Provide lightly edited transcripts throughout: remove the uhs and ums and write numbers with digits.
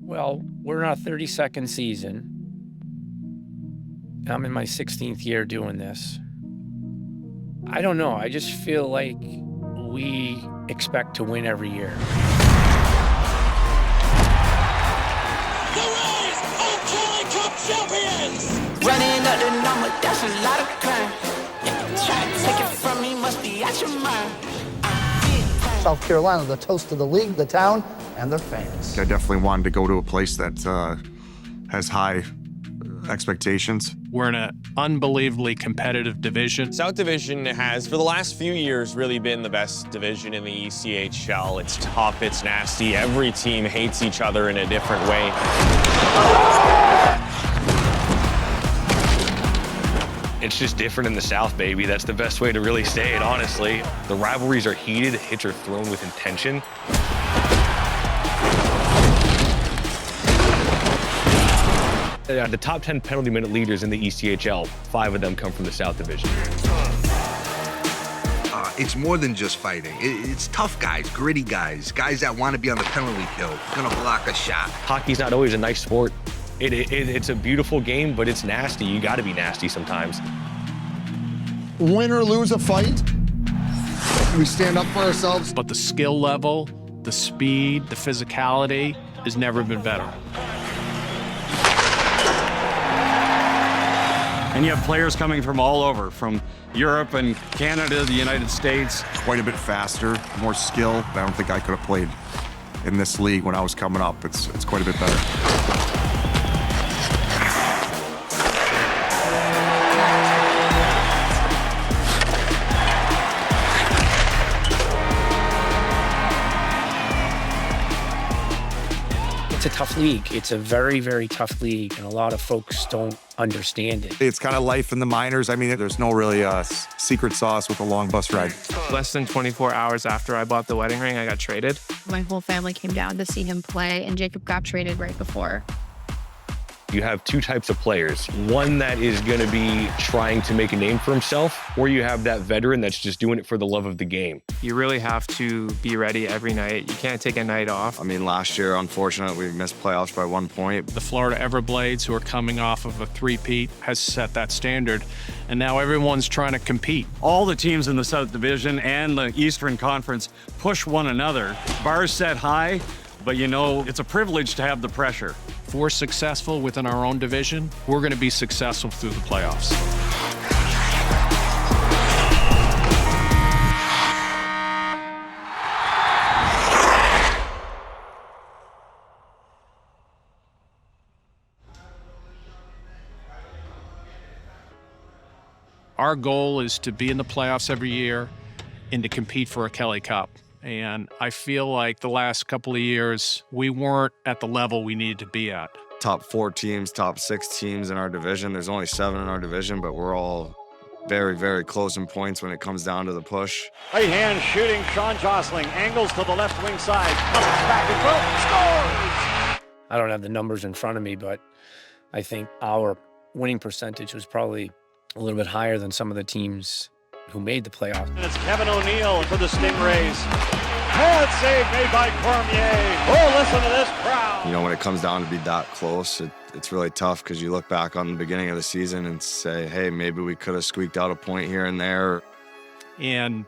Well, we're in our 32nd season. I'm in my 16th year doing this. I don't know. I just feel like we expect to win every year. The Rays are Kelly Cup champions! Running up the number, that's a lot of crime. Try to take it from me, must be out your mind. South Carolina, the toast of the league, the town, and their fans. I definitely wanted to go to a place that has high expectations. We're in an unbelievably competitive division. South Division has, for the last few years, really been the best division in the ECHL. It's tough, it's nasty. Every team hates each other in a different way. It's just different in the South, baby. That's the best way to really say it, honestly. The rivalries are heated, hits are thrown with intention. The top 10 penalty minute leaders in the ECHL, 5 of them come from the South Division. It's more than just fighting. It's tough guys, gritty guys, guys that want to be on the penalty kill, gonna block a shot. Hockey's not always a nice sport. It's a beautiful game, but it's nasty. You gotta be nasty sometimes. Win or lose a fight, we stand up for ourselves. But the skill level, the speed, the physicality has never been better. And you have players coming from all over, from Europe and Canada, the United States. Quite a bit faster, more skill. I don't think I could have played in this league when I was coming up. It's quite a bit better. It's a tough league. It's a very, very tough league, and a lot of folks don't understand it. It's kind of life in the minors. I mean, there's no really secret sauce with a long bus ride. Less than 24 hours after I bought the wedding ring, I got traded. My whole family came down to see him play, and Jacob got traded right before. You have 2 types of players. One that is going to be trying to make a name for himself, or you have that veteran that's just doing it for the love of the game. You really have to be ready every night. You can't take a night off. I mean, last year, unfortunately, we missed playoffs by 1 point. The Florida Everblades, who are coming off of a three-peat, has set that standard, and now everyone's trying to compete. All the teams in the South Division and the Eastern Conference push one another. Bars set high, but you know, it's a privilege to have the pressure. If we're successful within our own division, we're going to be successful through the playoffs. Our goal is to be in the playoffs every year and to compete for a Kelly Cup. And I feel like the last couple of years, we weren't at the level we needed to be at. Top 4 teams, top 6 teams in our division. There's only 7 in our division, but we're all very, very close in points when it comes down to the push. Right hand shooting, Sean Jostling angles to the left wing side, comes back and scores! I don't have the numbers in front of me, but I think our winning percentage was probably a little bit higher than some of the teams who made the playoffs. And it's Kevin O'Neill for the Stingrays. Hard save made by Cormier. Oh, listen to this crowd. You know, when it comes down to be that close, it's really tough because you look back on the beginning of the season and say, hey, maybe we could have squeaked out a point here and there. And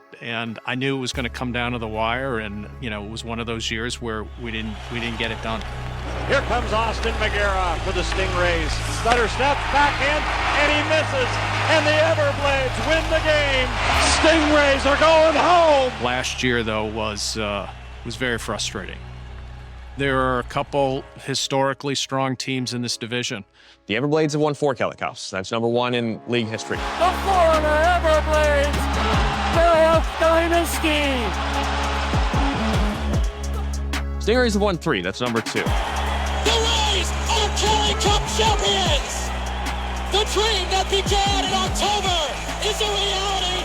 I knew it was going to come down to the wire, and you know, it was one of those years where we didn't get it done. Here comes Austin McGarrah for the Stingrays. Stutter steps backhand, and he misses. And the Everblades win the game. Stingrays are going home. Last year, though, was very frustrating. There are a couple historically strong teams in this division. The Everblades have won 4 Kelly Cups. That's #1 in league history. The Florida Everblades, playoff dynasty. Stingrays have won 3. That's #2. The Rays are Kelly Cup champions. The dream that began in October is a reality.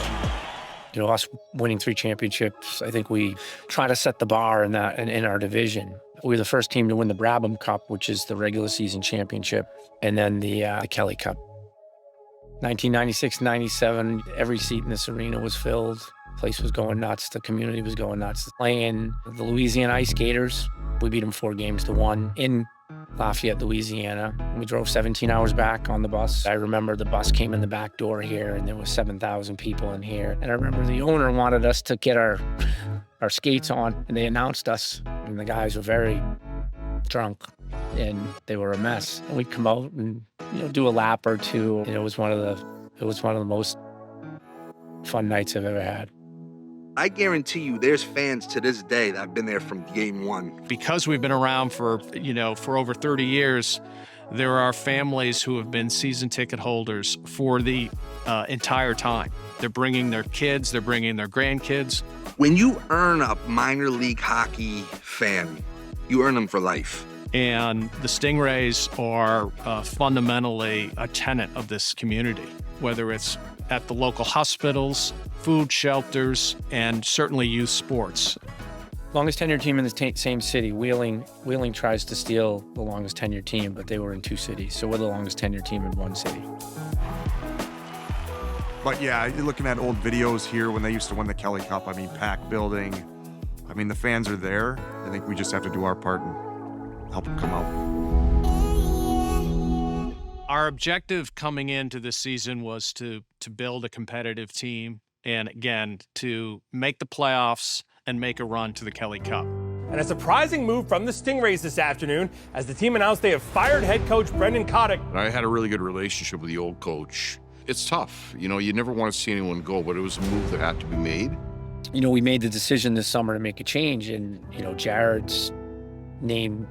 You know, us winning 3 championships, I think we try to set the bar in our division. We were the first team to win the Brabham Cup, which is the regular season championship, and then the Kelly Cup. 1996-97, every seat in this arena was filled. The place was going nuts. The community was going nuts. Playing the Louisiana Ice Gators, we beat them 4-1 in Lafayette, Louisiana. We drove 17 hours back on the bus. I remember the bus came in the back door here, and there was 7,000 people in here. And I remember the owner wanted us to get our skates on, and they announced us, and the guys were very drunk, and they were a mess. And we'd come out and do a lap or two, and it was one of the most fun nights I've ever had. I guarantee you there's fans to this day that have been there from game one. Because we've been around for over 30 years, there are families who have been season ticket holders for the entire time. They're bringing their kids, they're bringing their grandkids. When you earn a minor league hockey fan, you earn them for life. And the Stingrays are fundamentally a tenet of this community, whether it's at the local hospitals, food shelters, and certainly youth sports. Longest tenured team in the same city. Wheeling tries to steal the longest tenured team, but they were in 2 cities. So we're the longest tenured team in 1 city. But yeah, you're looking at old videos here when they used to win the Kelly Cup. I mean, packed building. I mean, the fans are there. I think we just have to do our part and help them come out. Our objective coming into this season was to build a competitive team and, again, to make the playoffs and make a run to the Kelly Cup. And a surprising move from the Stingrays this afternoon as the team announced they have fired head coach Brendan Kotick. I had a really good relationship with the old coach. It's tough. You never want to see anyone go, but it was a move that had to be made. We made the decision this summer to make a change, and, Jared's name,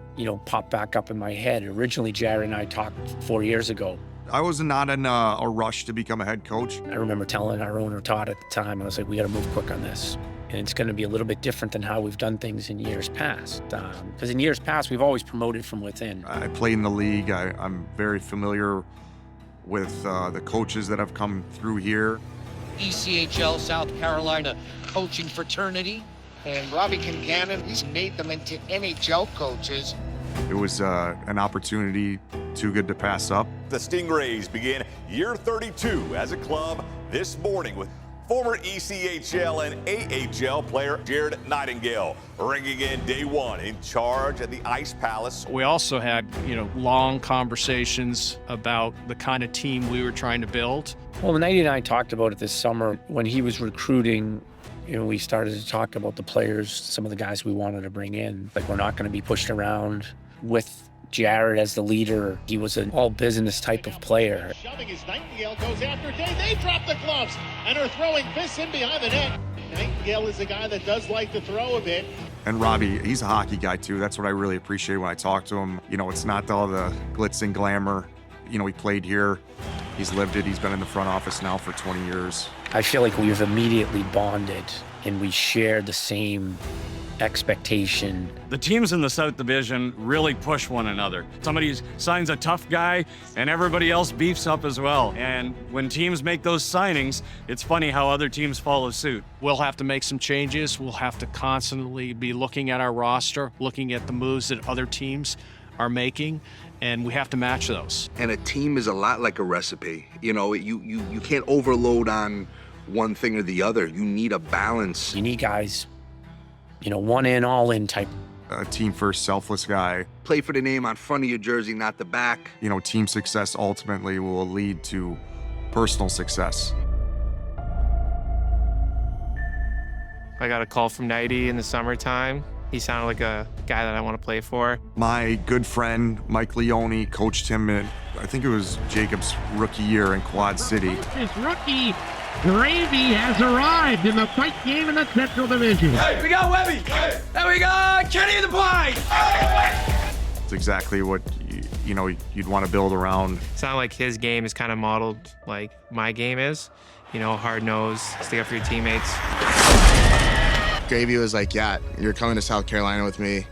popped back up in my head. Originally, Jared and I talked 4 years ago. I was not in a rush to become a head coach. I remember telling our owner, Todd, at the time, I was like, we got to move quick on this. And it's going to be a little bit different than how we've done things in years past. Because in years past, we've always promoted from within. I played in the league. I'm very familiar with the coaches that have come through here. ECHL South Carolina coaching fraternity. And Robbie Concannon, he's made them into NHL coaches. It was an opportunity too good to pass up. The Stingrays begin year 32 as a club this morning with former ECHL and AHL player Jared Nightingale ringing in day one in charge at the Ice Palace. We also had, long conversations about the kind of team we were trying to build. Well, Nighty and I talked about it this summer when he was recruiting. We started to talk about the players, some of the guys we wanted to bring in. Like, we're not going to be pushed around with Jared as the leader. He was an all-business type of player. Shoving as Nightingale goes after Day. They drop the gloves and are throwing fists in behind the net. Nightingale is a guy that does like to throw a bit. And Robbie, he's a hockey guy too. That's what I really appreciate when I talk to him. It's not all the glitz and glamour. He played here. He's lived it. He's been in the front office now for 20 years. I feel like we've immediately bonded and we share the same expectation. The teams in the South Division really push one another. Somebody signs a tough guy and everybody else beefs up as well. And when teams make those signings, it's funny how other teams follow suit. We'll have to make some changes. We'll have to constantly be looking at our roster, looking at the moves that other teams are making, and we have to match those. And a team is a lot like a recipe. You can't overload on one thing or the other. You need a balance. You need guys, one in, all in type. A team first, selfless guy. Play for the name on front of your jersey, not the back. Team success ultimately will lead to personal success. I got a call from Nighty in the summertime. He sounded like a guy that I want to play for. My good friend, Mike Leone, coached him in, I think it was Jacob's rookie year in Quad City. His rookie gravy has arrived in the fight game in the Central Division. Hey, we got Webby. There we go, Kenny the Blind. It's exactly what you'd want to build around. It's not like his game is kind of modeled like my game is. Hard nose, stick up for your teammates. Gravy was like, yeah, you're coming to South Carolina with me.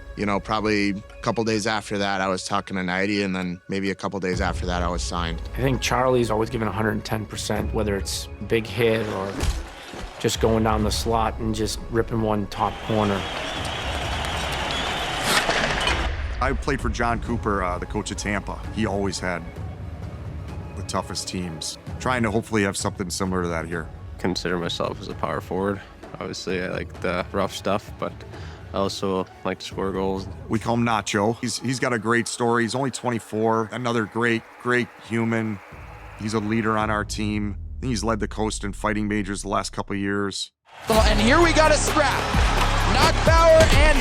Probably a couple days after that, I was talking to Nighty, and then maybe a couple days after that, I was signed. I think Charlie's always given 110%, whether it's big hit or just going down the slot and just ripping one top corner. I played for John Cooper, the coach of Tampa. He always had the toughest teams. Trying to hopefully have something similar to that here. Consider myself as a power forward. Obviously, I like the rough stuff, but I also like to score goals. We call him Nacho. He's got a great story. He's only 24. Another great human. He's a leader on our team. I think he's led the coast in fighting majors the last couple of years. And here we got a scrap. Knockbauer and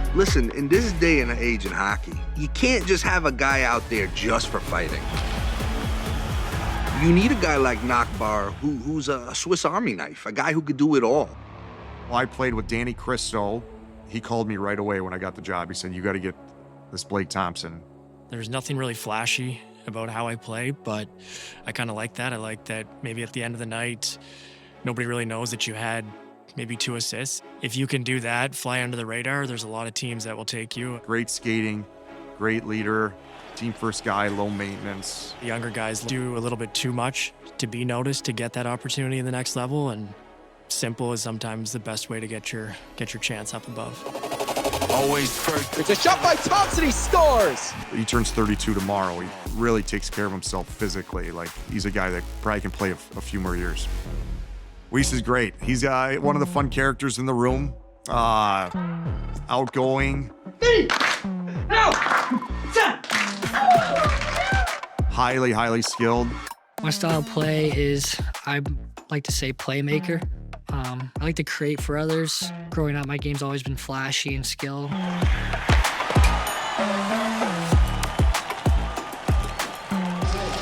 Ben. Listen, in this day and age in hockey, you can't just have a guy out there just for fighting. You need a guy like Knockbauer who's a Swiss Army knife, a guy who could do it all. Well, I played with Danny Cristo. He called me right away when I got the job. He said, you got to get this Blake Thompson. There's nothing really flashy about how I play, but I kind of like that. I like that maybe at the end of the night, nobody really knows that you had maybe 2 assists. If you can do that, fly under the radar, there's a lot of teams that will take you. Great skating, great leader, team first guy, low maintenance. The younger guys do a little bit too much to be noticed, to get that opportunity in the next level, and simple is sometimes the best way to get your chance up above. Always first. It's a shot by Thompson, he scores! He turns 32 tomorrow. He really takes care of himself physically. Like, he's a guy that probably can play a few more years. Weiss is great. He's one of the fun characters in the room. Outgoing. Highly skilled. My style of play is, I like to say, playmaker. I like to create for others. Growing up, my game's always been flashy and skill.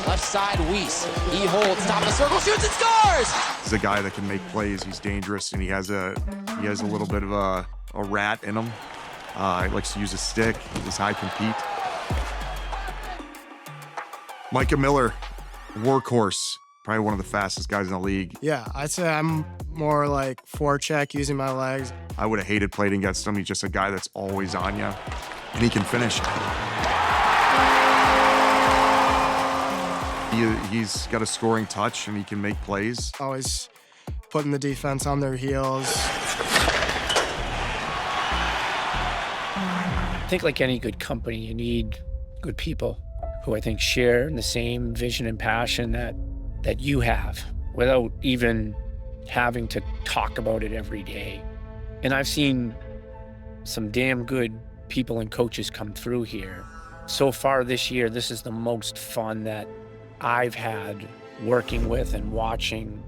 Left side, Weiss. He holds, top of the circle, shoots and scores! He's a guy that can make plays. He's dangerous, and he has a little bit of a rat in him. He likes to use a stick. He's high compete. Micah Miller, workhorse. Probably one of the fastest guys in the league. Yeah, I'd say I'm more like forecheck, using my legs. I would have hated playing against him. He's just a guy that's always on you, and he can finish. He's got a scoring touch, and he can make plays. Always putting the defense on their heels. I think like any good company, you need good people who I think share the same vision and passion that you have without even having to talk about it every day. And I've seen some damn good people and coaches come through here. So far this year, this is the most fun that I've had working with and watching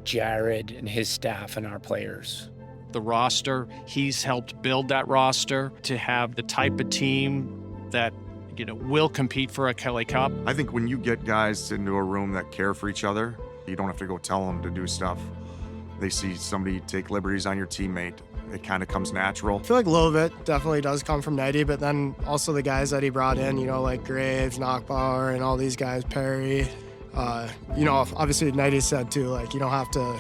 Jared and his staff and our players. The roster, he's helped build that roster to have the type of team that will compete for a Kelly Cup. I think when you get guys into a room that care for each other, you don't have to go tell them to do stuff. They see somebody take liberties on your teammate. It kind of comes natural. I feel like a little bit definitely does come from Nighty, but then also the guys that he brought in, like Graves, Knockbauer, and all these guys, Perry. Obviously Nighty said too, like, you don't have to,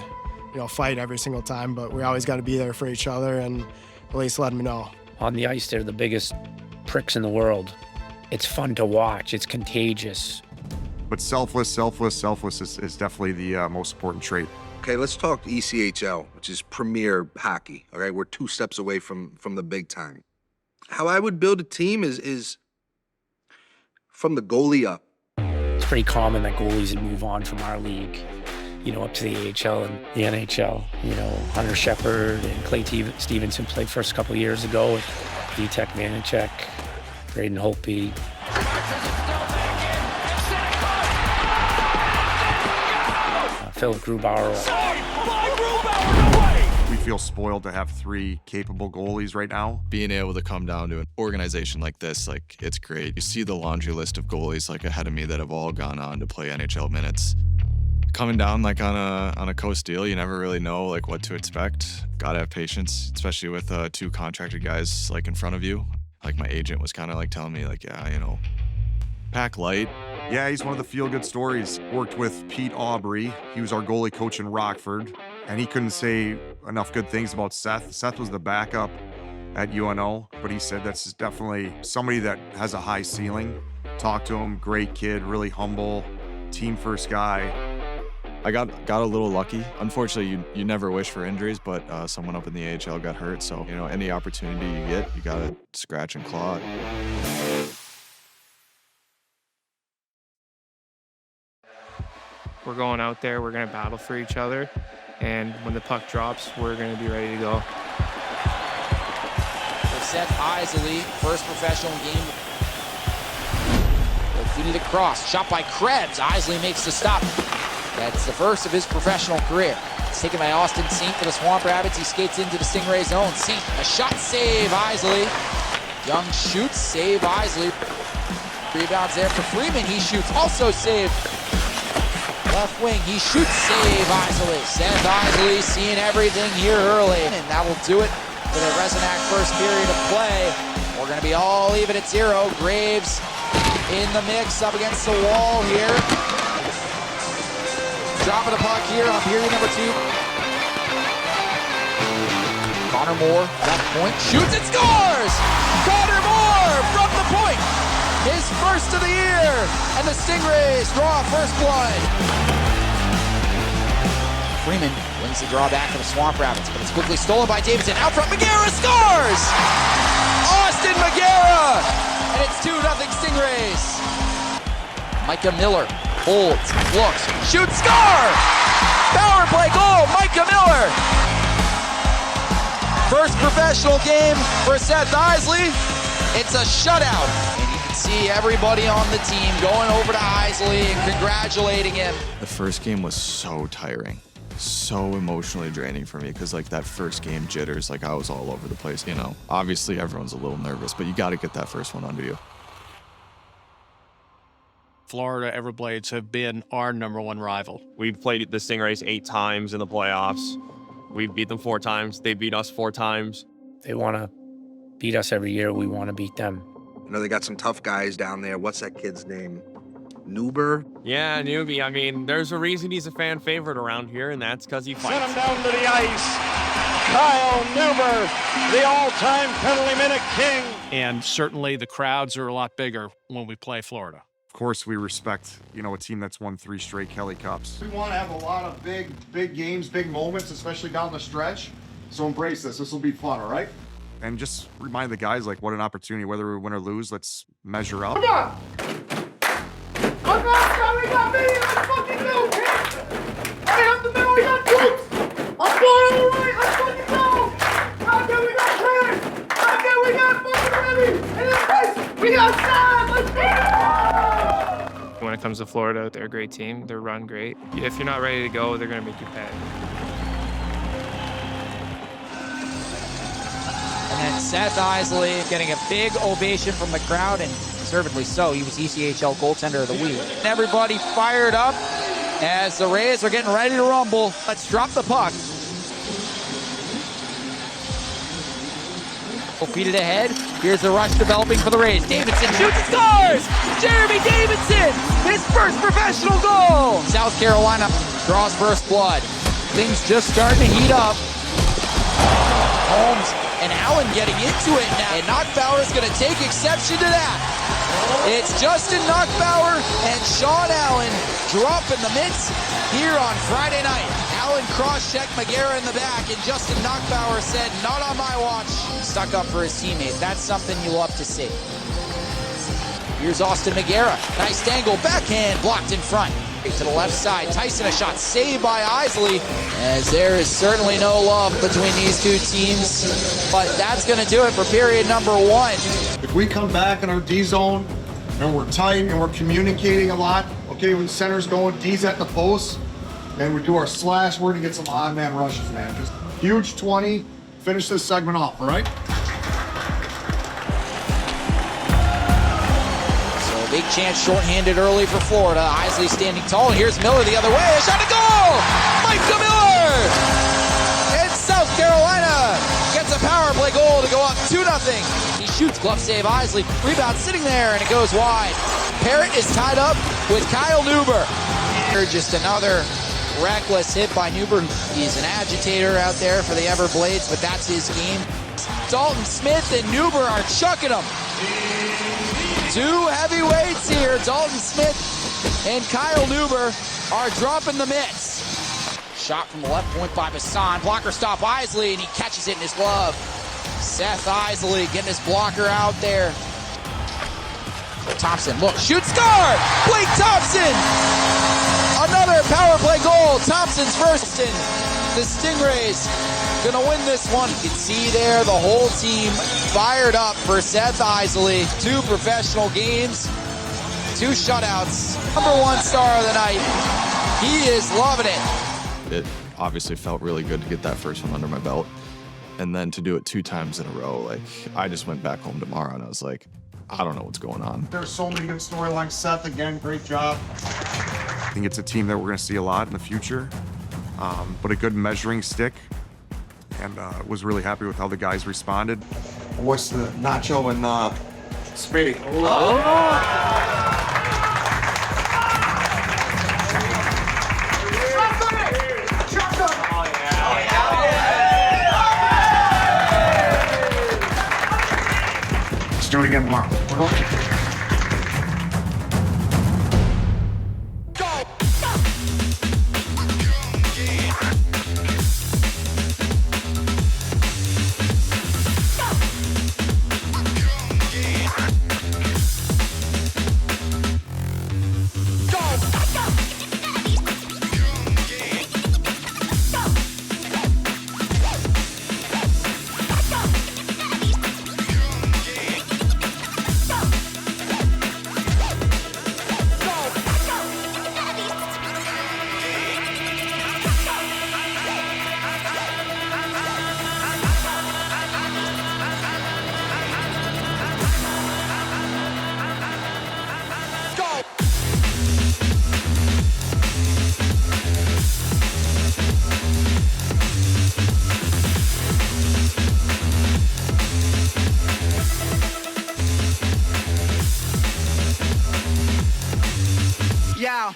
fight every single time, but we always got to be there for each other and at least let them know. On the ice, they're the biggest pricks in the world. It's fun to watch. It's contagious. But selfless is definitely the most important trait. Okay, let's talk ECHL, which is premier hockey. All right, we're 2 steps away from the big time. How I would build a team is from the goalie up. It's pretty common that goalies move on from our league, up to the AHL and the NHL. Hunter Shepard and Clay Stevenson played first couple of years ago with Vitek Vanacek, Braden Holtby. Philip Grubauer. We feel spoiled to have 3 capable goalies right now. Being able to come down to an organization like this, it's great. You see the laundry list of goalies ahead of me that have all gone on to play NHL minutes. Coming down on a coast deal, you never really know what to expect. Gotta have patience, especially with 2 contracted guys in front of you. My agent was kind of telling me pack light. Yeah, he's one of the feel-good stories. Worked with Pete Aubry. He was our goalie coach in Rockford, and he couldn't say enough good things about Seth. Seth was the backup at UNO, but he said that's definitely somebody that has a high ceiling. Talked to him, great kid, really humble, team first guy. I got a little lucky. Unfortunately, you never wish for injuries, but someone up in the AHL got hurt, so any opportunity you get, you gotta scratch and claw. We're going out there, we're going to battle for each other, and when the puck drops, we're going to be ready to go. For Seth Eisele, first professional game. Feeded across, shot by Krebs. Eisele makes the stop. That's the first of his professional career. It's taken by Austin Saint for the Swamp Rabbits. He skates into the Stingray zone. Saint, a shot, save, Eisele. Young shoots, save, Eisele. Rebounds there for Freeman. He shoots, also save. Left wing, he shoots, save, Eisele. Seth Eisele seeing everything here early. And that will do it for the Resonac first period of play. We're going to be all even at 0. Graves in the mix, up against the wall here. Drop of the puck here on period number 2. Connor Moore, left point, shoots and scores! Connor Moore from the point! His first of the year! And the Stingrays draw first blood. Freeman wins the draw back for the Swamp Rabbits, but it's quickly stolen by Davidson. Out front, Magera scores! Austin Magera! And it's 2-0 Stingrays. Micah Miller holds, looks, shoots, score! Power play goal, Micah Miller. First professional game for Seth Eisele. It's a shutout. And you can see everybody on the team going over to Eisele and congratulating him. The first game was so tiring. So emotionally draining for me because like that first game jitters, like I was all over the place, you know. Obviously everyone's a little nervous, but you got to get that first one under you. Florida Everblades have been our #1 rival. We've played the Stingrays 8 times in the playoffs. We beat them 4 times. They beat us 4 times. They want to beat us every year. We want to beat them. You know, they got some tough guys down there. What's that kid's name? Newber? Yeah, Newbie. I mean, there's a reason he's a fan favorite around here, and that's because he fights. Sent him down to the ice. Kyle Newber, the all-time penalty minute king. And certainly the crowds are a lot bigger when we play Florida. Of course, we respect, you know, a team that's won 3 straight Kelly Cups. We want to have a lot of big games, big moments, especially down the stretch. So embrace this. This will be fun, all right? And just remind the guys, like, what an opportunity. Whether we win or lose, let's measure up. Come on! We got me! Let's fucking go! I have the middle, we got troops! I'm going all right! Let's fucking go! How can we got clear? How can we got fucking ready? And then guys, we got time! Let's go! When it comes to Florida, they're a great team. They're run great. If you're not ready to go, they're going to make you pay. And then Seth Eisele getting a big ovation from the crowd, and deservedly so. He was ECHL Goaltender of the Week. Everybody fired up as the Rays are getting ready to rumble. Let's drop the puck. Feed it ahead. Here's the rush developing for the Rays. Davidson shoots and scores! Jeremy Davidson, his first professional goal! South Carolina draws first blood. Things just starting to heat up. Holmes and Allen getting into it now. And Knockbauer is going to take exception to that. It's Justin Knockbauer and Sean Allen dropping the mitts here on Friday night. Allen cross-checked Magera in the back, and Justin Knockbauer said, not on my watch. Stuck up for his teammate. That's something you love to see. Here's Austin Magera. Nice angle, backhand, blocked in front. To the left side, Tyson a shot saved by Eisele, as there is certainly no love between these two teams. But that's going to do it for period number 1. If we come back in our D zone and we're tight and we're communicating a lot, okay, when the center's going, D's at the post, and we do our slash, we're going to get some odd man rushes, man. Just huge 20, finish this segment off, all right? Big chance shorthanded early for Florida. Eisele standing tall, and here's Miller the other way. A shot, a goal! Micah Miller! And South Carolina gets a power play goal to go up 2-0. He shoots, glove save Eisele. Rebound sitting there, and it goes wide. Parrott is tied up with Kyle Newber. Just another reckless hit by Newber. He's an agitator out there for the Everblades, but that's his game. Dalton Smith and Newber are chucking him. 2 heavyweights here. Dalton Smith and Kyle Newber are dropping the mitts. Shot from the left point by Bassan. Blocker stop Eisele, and he catches it in his glove. Seth Eisele getting his blocker out there. Thompson, look, shoot, score! Blake Thompson! Another power play goal. Thompson's first, and the Stingrays gonna win this one. You can see there the whole team fired up for Seth Eisele. 2 professional games, 2 shutouts. #1 star of the night. He is loving it. It obviously felt really good to get that first one under my belt. And then to do it 2 times in a row, like, I just went back home tomorrow and I was like, I don't know what's going on. There's so many good storylines. Seth, again, great job. I think it's a team that we're going to see a lot in the future, but a good measuring stick. And was really happy with how the guys responded. What's the Nacho and Speedy? Let's do it again tomorrow. Yeah.